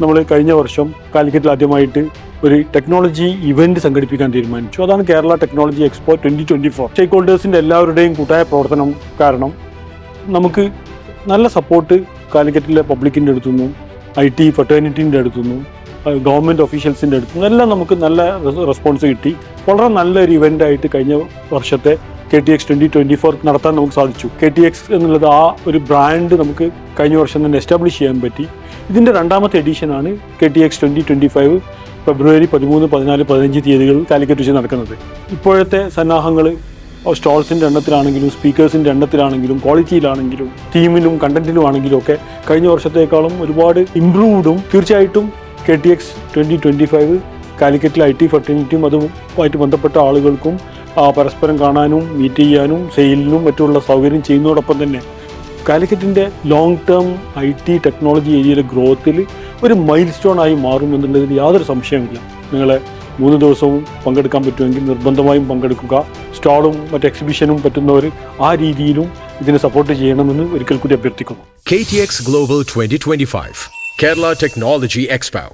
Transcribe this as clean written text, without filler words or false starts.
നമ്മൾ കഴിഞ്ഞ വർഷം കാലിക്കറ്റിൽ ആദ്യമായിട്ട് ഒരു ടെക്നോളജി ഇവന്റ് സംഘടിപ്പിക്കാൻ തീരുമാനിച്ചു. അതാണ് കേരള ടെക്നോളജി എക്സ്പോ 2024. സ്റ്റേക്ക് ഹോൾഡേഴ്സിൻ്റെ എല്ലാവരുടെയും കൂട്ടായ പ്രവർത്തനം കാരണം നമുക്ക് നല്ല സപ്പോർട്ട് കാലിക്കറ്റിലെ പബ്ലിക്കിൻ്റെ അടുത്തുനിന്നും IT ഫെറ്റേണിറ്റീൻ്റെ അടുത്തുനിന്നും ഗവൺമെൻറ് ഒഫീഷ്യൽസിൻ്റെ അടുത്തുനിന്നും എല്ലാം നമുക്ക് നല്ല റെസ്പോൺസ് കിട്ടി. വളരെ നല്ലൊരു ഇവൻ്റായിട്ട് കഴിഞ്ഞ വർഷത്തെ KTX 2024 നടത്താൻ നമുക്ക് സാധിച്ചു. KTX എന്നുള്ളത് ആ ഒരു ബ്രാൻഡ് നമുക്ക് കഴിഞ്ഞ വർഷം തന്നെ എസ്റ്റാബ്ലിഷ് ചെയ്യാൻ പറ്റി. ഇതിൻ്റെ രണ്ടാമത്തെ എഡിഷനാണ് KTX 2025 ഫെബ്രുവരി 13, 14, 15 തീയതികളിൽ കാലിക്കറ്റ് വെച്ച് നടക്കുന്നത്. ഇപ്പോഴത്തെ സന്നാഹങ്ങൾ സ്റ്റോൾസിൻ്റെ എണ്ണത്തിലാണെങ്കിലും സ്പീക്കേഴ്സിൻ്റെ എണ്ണത്തിലാണെങ്കിലും ക്വാളിറ്റിയിലാണെങ്കിലും തീമിലും കണ്ടന്റിലും ആണെങ്കിലും ഒക്കെ കഴിഞ്ഞ വർഷത്തേക്കാളും ഒരുപാട് ഇംപ്രൂവ്ഡും തീർച്ചയായിട്ടും KTX 2025 കാലിക്കറ്റിലെ IT ഫെറ്റേണിറ്റിയും അതുമായിട്ട് ബന്ധപ്പെട്ട ആളുകൾക്കും പരസ്പരം കാണാനും മീറ്റ് ചെയ്യാനും സെയിലിനും മറ്റുള്ള സൗകര്യം ചെയ്യുന്നതോടൊപ്പം തന്നെ കാലിക്കറ്റിൻ്റെ ലോങ് ടേം IT ടെക്നോളജി ഏരിയയിലെ ഗ്രോത്തിൽ ഒരു മൈൽ സ്റ്റോൺ ആയി മാറും എന്നുള്ളതിൽ യാതൊരു സംശയമില്ല. നിങ്ങളെ 3 ദിവസവും പങ്കെടുക്കാൻ പറ്റുമെങ്കിൽ നിർബന്ധമായും പങ്കെടുക്കുക. സ്റ്റാളും മറ്റ് എക്സിബിഷനും പറ്റുന്നവർ ആ രീതിയിലും ഇതിനെ സപ്പോർട്ട് ചെയ്യണമെന്ന് ഒരിക്കൽ കൂടി അഭ്യർത്ഥിക്കുന്നു. KTX Global 2025 Kerala Technology Expo.